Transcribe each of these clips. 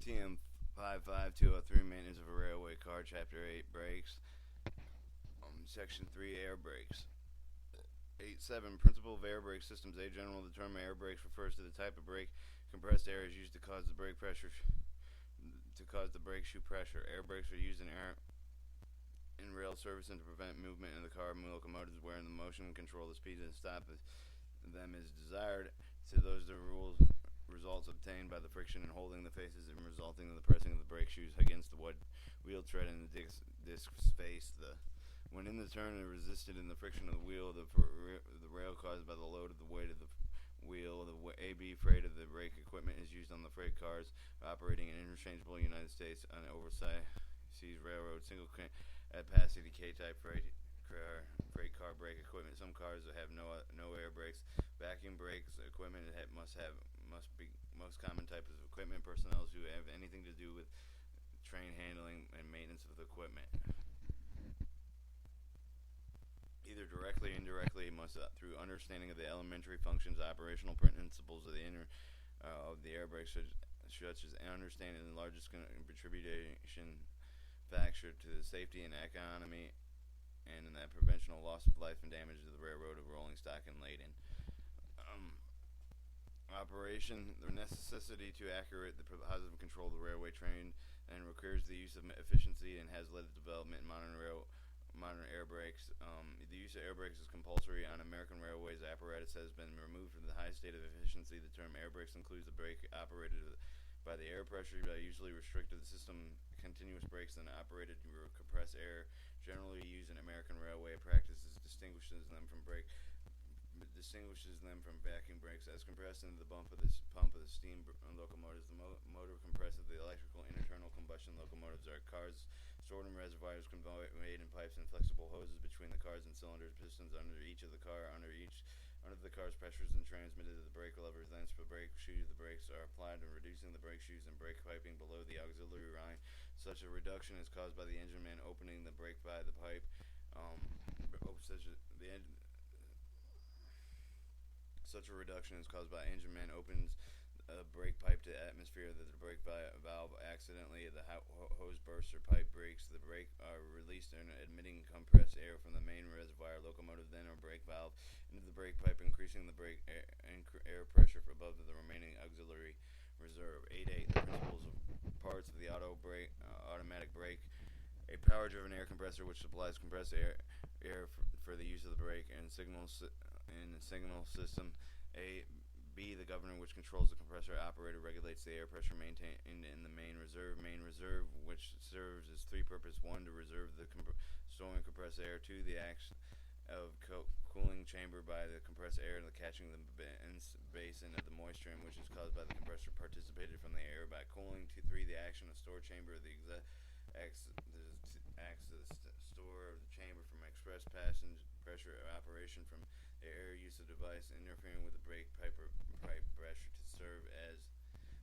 TM 55203, maintenance of a railway car, Chapter 8, brakes. Section 3, air brakes. 8.7, principle of air brake systems. A general, the term air brakes refers to the type of brake compressed air is used to cause the brake pressure shoe pressure. Air brakes are used in rail service and to prevent movement in the car and locomotives wherein the motion control the speed and stop them is desired. To those the rules results obtained by the friction and holding the faces and resulting in the pressing of the brake shoes against the wheel tread and the disc face. When in the turn and resisted in the friction of the wheel, the rail caused by the load of the weight of the wheel. The AB freight of the brake equipment is used on the freight cars operating in interchangeable United States on overseas railroad single capacity K-type freight car brake equipment. Some cars have no air brakes. Vacuum brakes equipment must be most common type of equipment. Personnel who have anything to do with train handling and maintenance of the equipment, either directly or indirectly, must through understanding of the elementary functions, operational principles of the air brake, such as understanding the largest contribution factor to the safety and economy, and in that prevention of loss of life and damage to the railroad of rolling stock and laden. Operation, the necessity to accurate the positive control of the railway train and requires the use of efficiency and has led to development in modern air brakes. The use of air brakes is compulsory on American railways. Apparatus has been removed from the high state of efficiency. The term air brakes includes the brake operated by the air pressure, but usually restricted the system continuous brakes and operated to compress air, generally used in American railway practices, distinguishes them from vacuum brakes. As compressed into the pump of the steam locomotives, the motor compressed of the electrical internal combustion locomotives are cars stored in reservoirs conveyed in pipes and flexible hoses between the cars and cylinders, pistons under each of the car, under the car's pressures and transmitted to the brake levers. Thence the brake shoes, the brakes are applied and reducing the brake shoes and brake piping below the auxiliary line. Such a reduction is caused by the engine man opening the brake by the pipe. Such a reduction is caused by engine man opens a brake pipe to atmosphere that the brake valve accidentally the hose bursts or pipe breaks. The brake are released and admitting compressed air from the main reservoir locomotive then or brake valve into the brake pipe, increasing the brake air pressure above the remaining auxiliary reserve. 8.8. The principles of parts of the automatic brake. A power-driven air compressor which supplies compressed air for the use of the brake and signal system. B. The governor which controls the compressor operator regulates the air pressure maintained in the main reserve. Main reserve, which serves as three purposes: 1. To reserve the storing compressed air. 2. The action of cooling chamber by the compressed air and the catching the basin of the moisture in which is caused by the compressor participated from the air by cooling. 2. 3. The action of store chamber of the acts the store of the chamber from express passage pressure operation from the air use of device interfering with the brake pipe pressure to serve as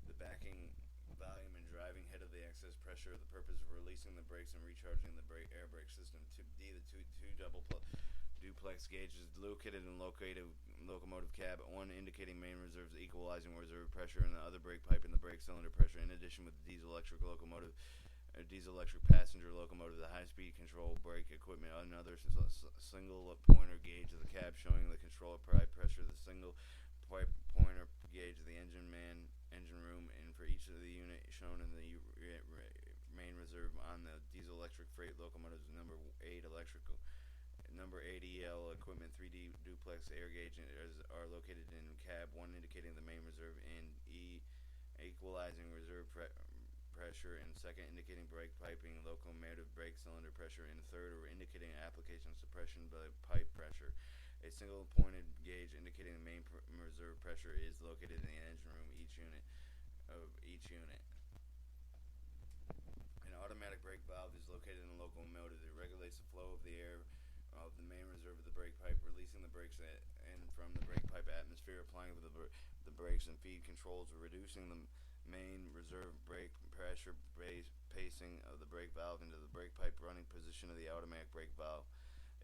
the backing volume and driving head of the excess pressure for the purpose of releasing the brakes and recharging the air brake system. D. The two double duplex gauges located in locomotive cab. 1 indicating main reserves equalizing reserve pressure and the other brake pipe and the brake cylinder pressure. In addition, with the diesel electric passenger locomotive, the high-speed control brake equipment, another single pointer gauge of the cab showing the control pipe pressure, the single pipe pointer gauge of the engine room, and for each of the unit shown in the main reserve on the diesel electric freight locomotives. Number 8 EL equipment 3D duplex air gauge are located in cab. 1 indicating the main reserve and E equalizing reserve pressure, and 2nd indicating brake piping, locomotive brake cylinder pressure, and 3rd or indicating application suppression by pipe pressure. A single pointed gauge indicating the main reserve pressure is located in the engine room each unit. An automatic brake valve is located in the locomotive. It regulates the flow of the air of the main reserve of the brake pipe, releasing the brakes and from the brake pipe atmosphere, applying the brakes and feed controls, reducing the main reserve brake pressure pacing of the brake valve into the brake pipe running position of the automatic brake valve.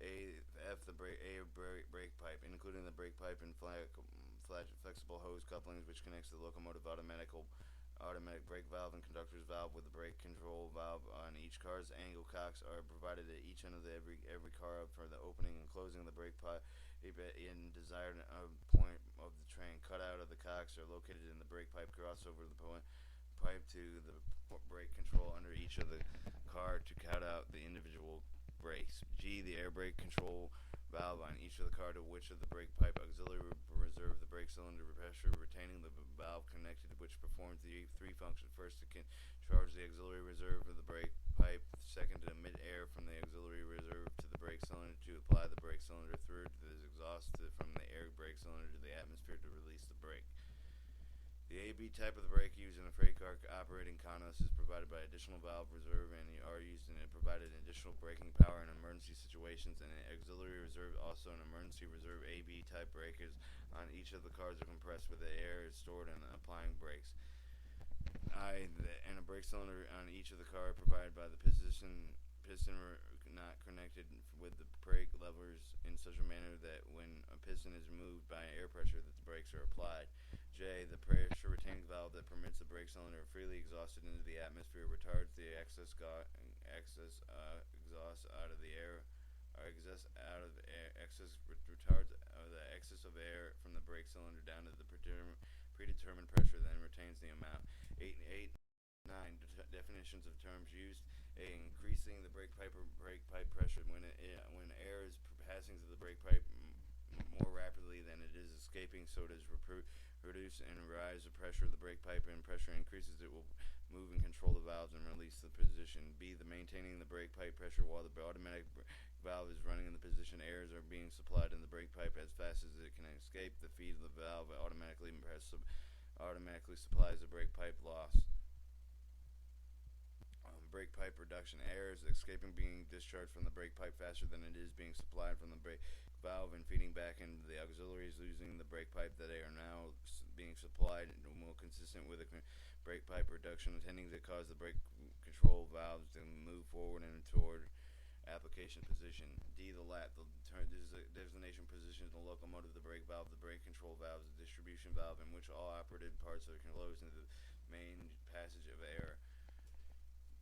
The brake pipe, including the brake pipe and flexible hose couplings which connects the locomotive automatic brake valve and conductor's valve with a brake control valve on each car's angle cocks are provided at each end of every car for the opening and closing of the brake pipe in desired point of the train. Cutout of the cocks are located in the brake pipe crossover the pipe to the brake control under each of the car to cut out the individual brakes. G. The air brake control valve on each of the car to which of the brake pipe auxiliary reserve the brake cylinder pressure retaining the valve connected which performs the three functions. First, to charge the auxiliary reserve of the brake pipe. Second, to emit air from the auxiliary reserve to the brake cylinder to apply the brake cylinder. Third, to exhaust from the air brake cylinder to the atmosphere to release the brake. The AB type of the brake used in a freight car operating Connos is provided by additional valve reserve and are used in provided additional braking power in emergency situations, and an auxiliary reserve, also an emergency reserve. AB type breakers on each of the cars are compressed with the air is stored in applying brakes. And a brake cylinder on each of the car provided by the piston not connected with the brake levers in such a manner that when a piston is moved by air pressure that the brakes are applied. J. The pressure retaining valve that permits the brake cylinder freely exhausted into the atmosphere retards the excess exhaust out of the air retards the excess of air from the brake cylinder down to the predetermined pressure, then retains the amount. 8 9 definitions of terms used. Increasing the brake pipe pressure when air is passing through the brake pipe more rapidly than it is escaping, so does reduce and rise the pressure of the brake pipe, and pressure increases it will move and control the valves and release the position. B. The maintaining the brake pipe pressure while the automatic valve is running in the position. Airs are being supplied in the brake pipe as fast as it can escape. The feed of the valve automatically supplies the brake pipe loss. Brake pipe reduction. Air is escaping, being discharged from the brake pipe faster than it is being supplied from the brake valve and feeding back into the auxiliaries using the brake pipe that they are now being supplied, more consistent with a brake pipe reduction, tending to cause the brake control valves to move forward and toward application position. D. The LAP. This is a designation position in the locomotive, the brake valve, the brake control valve, the distribution valve, in which all operative parts are closed into the main passage of air.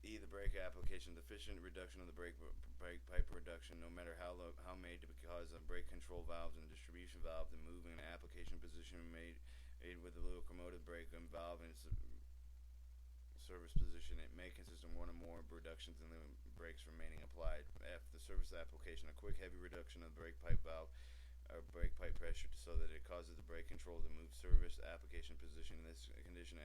E. The brake application. Deficient reduction of the brake pipe reduction, no matter how made, because of brake control valves and distribution valve to move in an application position made with the locomotive brake and valve in service position. It may consist of one or more reductions in the brakes remaining applied. F. The service application. A quick heavy reduction of the brake pipe valve or brake pipe pressure so that it causes the brake control to move service application position. This condition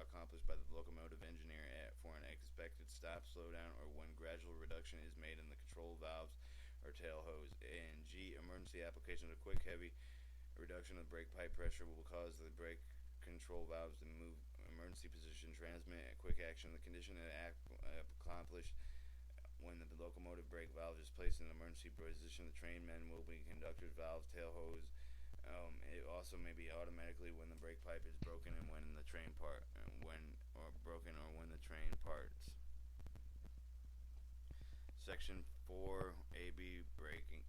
accomplished by the locomotive engineer for an expected stop, slowdown, or when gradual reduction is made in the control valves or tail hose. And G. Emergency application. A quick heavy reduction of brake pipe pressure will cause the brake control valves to move emergency position, transmit a quick action. The condition accomplished when the locomotive brake valve is placed in an emergency position. The train men will be conductor's valve, tail hose. It also may be automatically when the brake pipe is broken and when the train when the train parts. Section 4 AB braking.